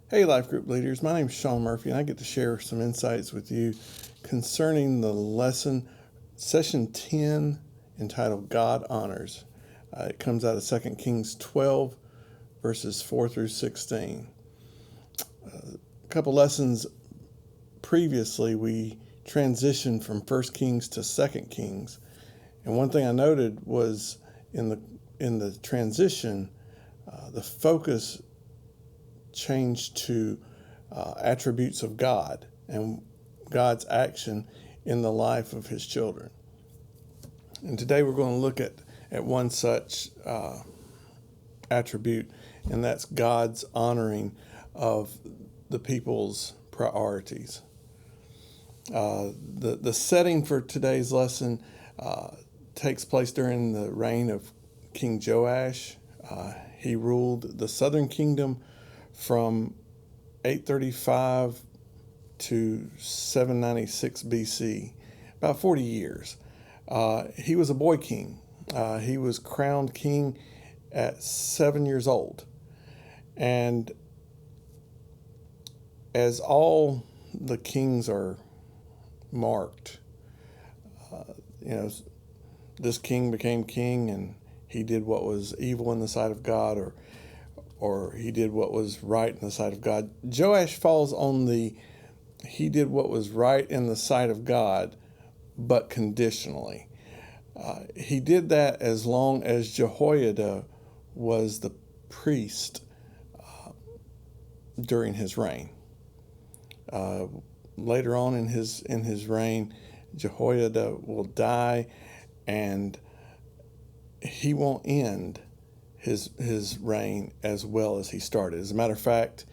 Hey, Life Group leaders. My name is Sean Murphy, and I get to share some insights with you concerning the lesson, session 10, entitled God Honors. It comes out of 2 Kings 12, verses 4 through 16. A couple lessons previously, we transitioned from 1 Kings to 2 Kings. And one thing I noted was in the transition, the focus changed to attributes of God and God's action in the life of his children. And today we're going to look at one such attribute, and that's God's honoring of the people's priorities. The setting for today's lesson takes place during the reign of King Joash. He ruled the southern kingdom from 835 to 796 BC, about 40 years. He was a boy king. He was crowned king at 7 years old. And as all the kings are marked, this king became king and he did what was evil in the sight of God, or he did what was right in the sight of God. Joash falls on he did what was right in the sight of God, but conditionally. He did that as long as Jehoiada was the priest during his reign. Later on in his reign, Jehoiada will die, and he won't end his reign as well as he started. As a matter of fact,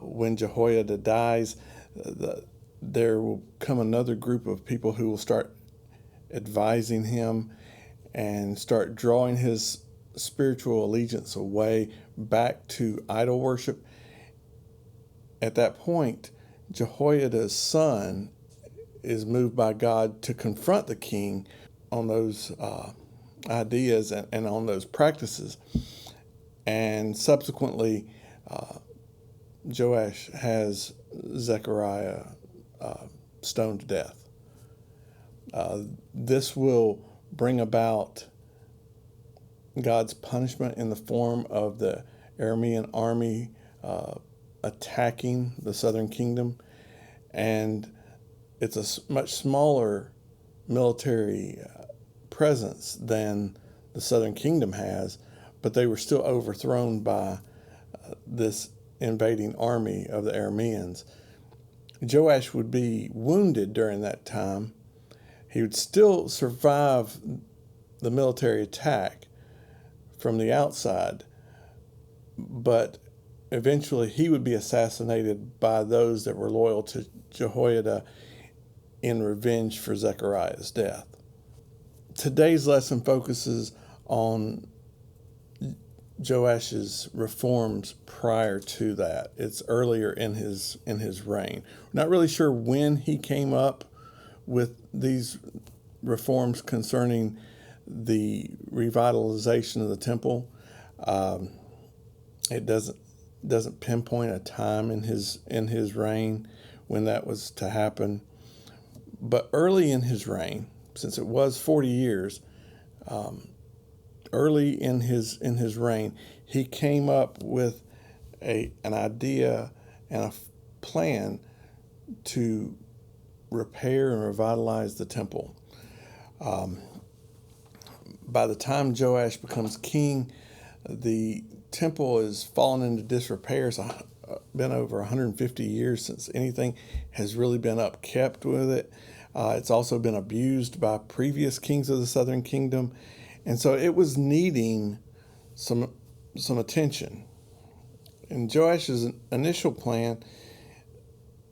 when Jehoiada dies, there will come another group of people who will start advising him and start drawing his spiritual allegiance away back to idol worship. At that point, Jehoiada's son is moved by God to confront the king on those ideas and on those practices. And subsequently, Joash has Zechariah stoned to death. This will bring about God's punishment in the form of the Aramean army attacking the southern kingdom. And it's a much smaller military presence than the southern kingdom has, but they were still overthrown by this invading army of the Arameans. Joash would be wounded during that time. He would still survive the military attack from the outside, but eventually he would be assassinated by those that were loyal to Jehoiada in revenge for Zechariah's death. Today's lesson focuses on Joash's reforms prior to that. It's earlier in his reign. We're not really sure when he came up with these reforms concerning the revitalization of the temple. It doesn't pinpoint a time in his reign when that was to happen. But early in his reign, since it was 40 years, early in his reign, he came up with an idea and a plan to repair and revitalize the temple. By the time Joash becomes king, the temple has fallen into disrepair. It's been over 150 years since anything has really been upkept with it. It's also been abused by previous kings of the southern kingdom. And so it was needing some attention. And Joash's initial plan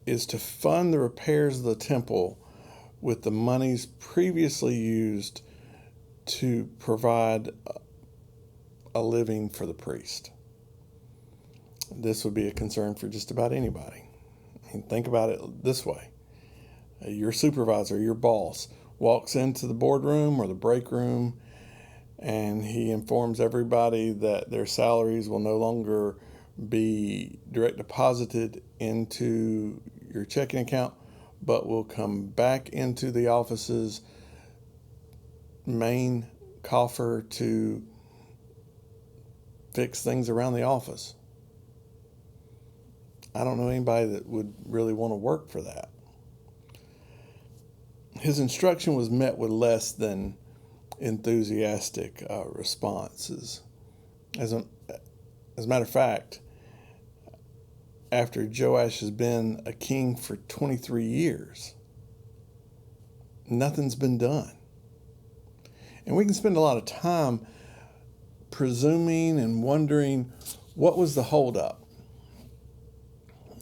is to fund the repairs of the temple with the monies previously used to provide a living for the priest. This would be a concern for just about anybody. I mean, think about it this way. Your supervisor, your boss, walks into the boardroom or the break room, and he informs everybody that their salaries will no longer be direct deposited into your checking account, but will come back into the office's main coffer to fix things around the office. I don't know anybody that would really want to work for that. His instruction was met with less than enthusiastic responses. As a matter of fact, after Joash has been a king for 23 years, nothing's been done. And we can spend a lot of time presuming and wondering what was the holdup.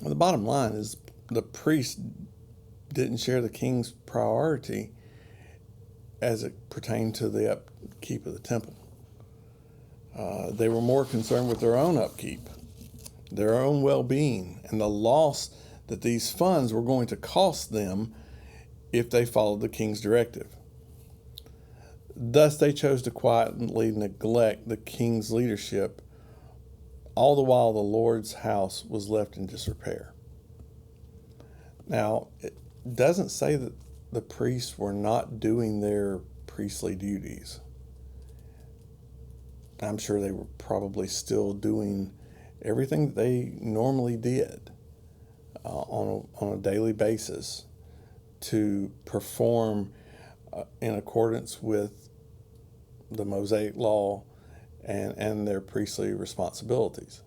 Well, the bottom line is the priest didn't share the king's priority as it pertained to the upkeep of the temple. They were more concerned with their own upkeep, their own well-being, and the loss that these funds were going to cost them if they followed the king's directive. Thus, they chose to quietly neglect the king's leadership, all the while the Lord's house was left in disrepair. Now, it doesn't say that the priests were not doing their priestly duties. I'm sure they were probably still doing everything that they normally did on a daily basis to perform in accordance with the Mosaic law and their priestly responsibilities.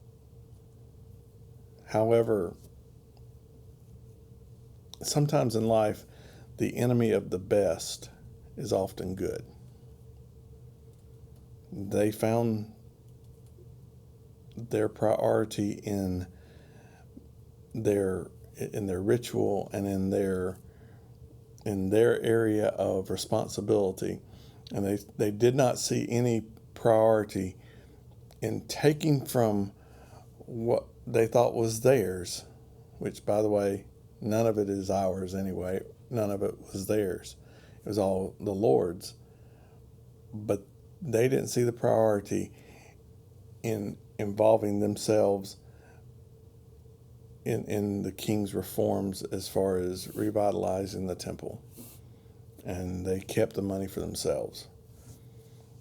However, sometimes in life, the enemy of the best is often good. They found their priority in their ritual and in their area of responsibility, and they did not see any priority in taking from what they thought was theirs, which, by the way, none of it is ours anyway. None of it was theirs. It was all the Lord's. But they didn't see the priority in involving themselves in the king's reforms as far as revitalizing the temple. And they kept the money for themselves.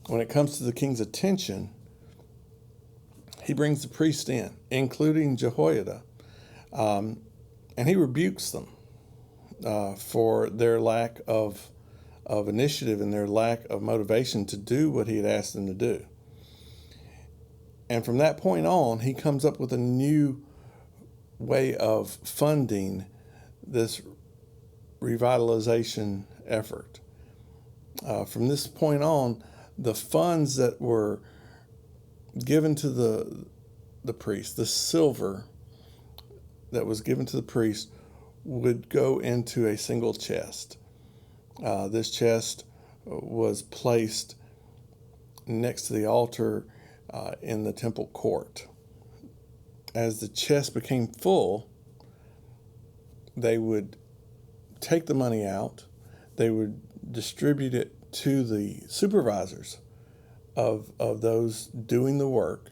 When it comes to the king's attention, he brings the priest in, including Jehoiada, and he rebukes them for their lack of initiative and their lack of motivation to do what he had asked them to do. And from that point on, he comes up with a new way of funding this revitalization effort. From this point on, the funds that were given to the priest, the silver that was given to the priest, would go into a single chest. This chest was placed next to the altar in the temple court. As the chest became full, they would take the money out, they would distribute it to the supervisors of those doing the work,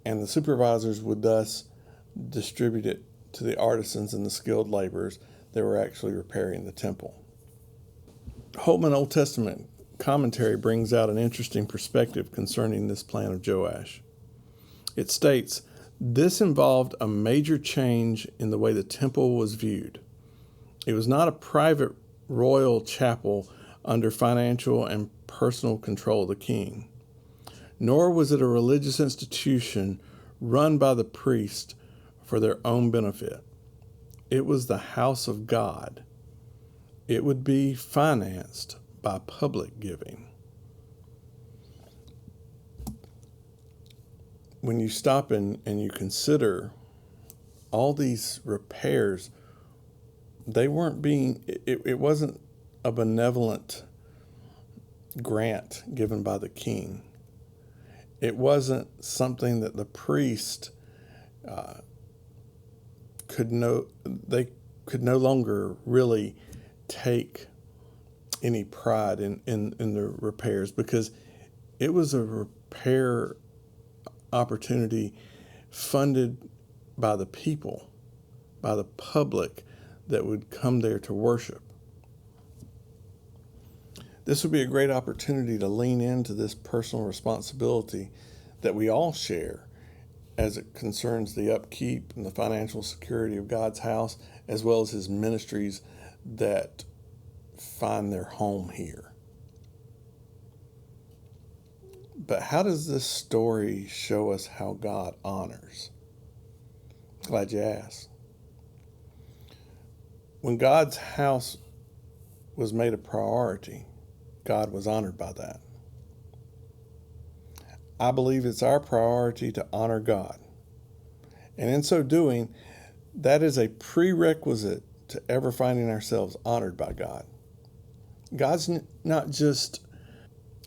and the supervisors would thus distribute it to the artisans and the skilled laborers that were actually repairing the temple. Holtman Old Testament commentary brings out an interesting perspective concerning this plan of Joash. It states, this involved a major change in the way the temple was viewed. It was not a private royal chapel under financial and personal control of the king, nor was it a religious institution run by the priest for their own benefit. It was the house of God. It would be financed by public giving. When you stop and you consider all these repairs, they weren't being, it wasn't a benevolent grant given by the king. It wasn't something that the priest could no longer really take any pride in the repairs, because it was a repair opportunity funded by the people, by the public that would come there to worship. This would be a great opportunity to lean into this personal responsibility that we all share as it concerns the upkeep and the financial security of God's house, as well as his ministries that find their home here. But how does this story show us how God honors? Glad you asked. When God's house was made a priority, God was honored by that. I believe it's our priority to honor God. And in so doing, that is a prerequisite to ever finding ourselves honored by God. God's not just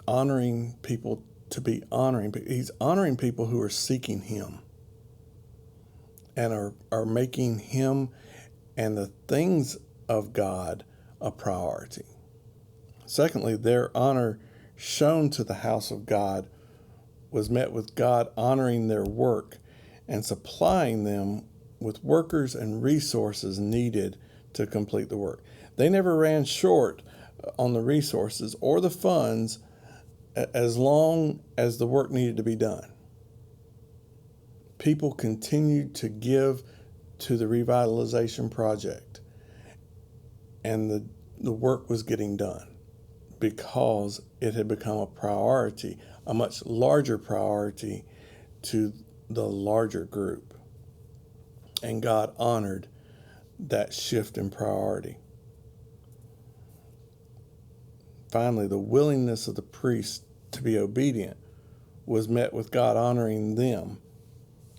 honoring people to be honoring, but he's honoring people who are seeking him and are making him and the things of God a priority. Secondly, their honor shown to the house of God was met with God honoring their work and supplying them with workers and resources needed to complete the work. They never ran short on the resources or the funds as long as the work needed to be done. People continued to give to the revitalization project, and the work was getting done because it had become a priority, a much larger priority to the larger group. And God honored that shift in priority. Finally, the willingness of the priests to be obedient was met with God honoring them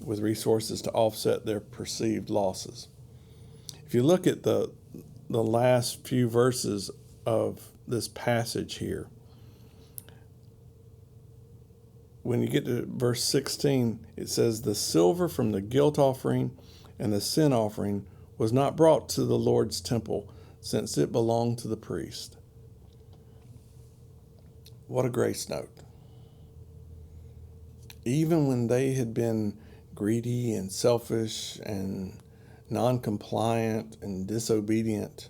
with resources to offset their perceived losses. If you look at the last few verses of this passage here, when you get to verse 16, it says, "The silver from the guilt offering and the sin offering was not brought to the Lord's temple, since it belonged to the priest." What a grace note. Even when they had been greedy and selfish and non-compliant and disobedient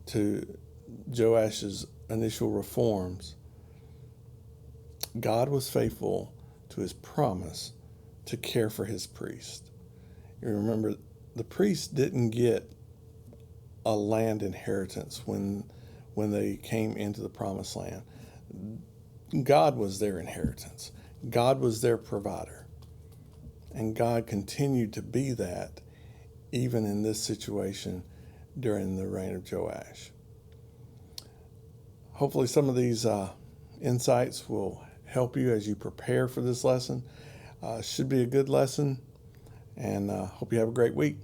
to Joash's initial reforms, God was faithful to his promise to care for his priest. You remember, the priest didn't get a land inheritance when they came into the promised land. God was their inheritance. God was their provider. And God continued to be that even in this situation during the reign of Joash. Hopefully some of these insights will help you as you prepare for this lesson. Should be a good lesson, and hope you have a great week.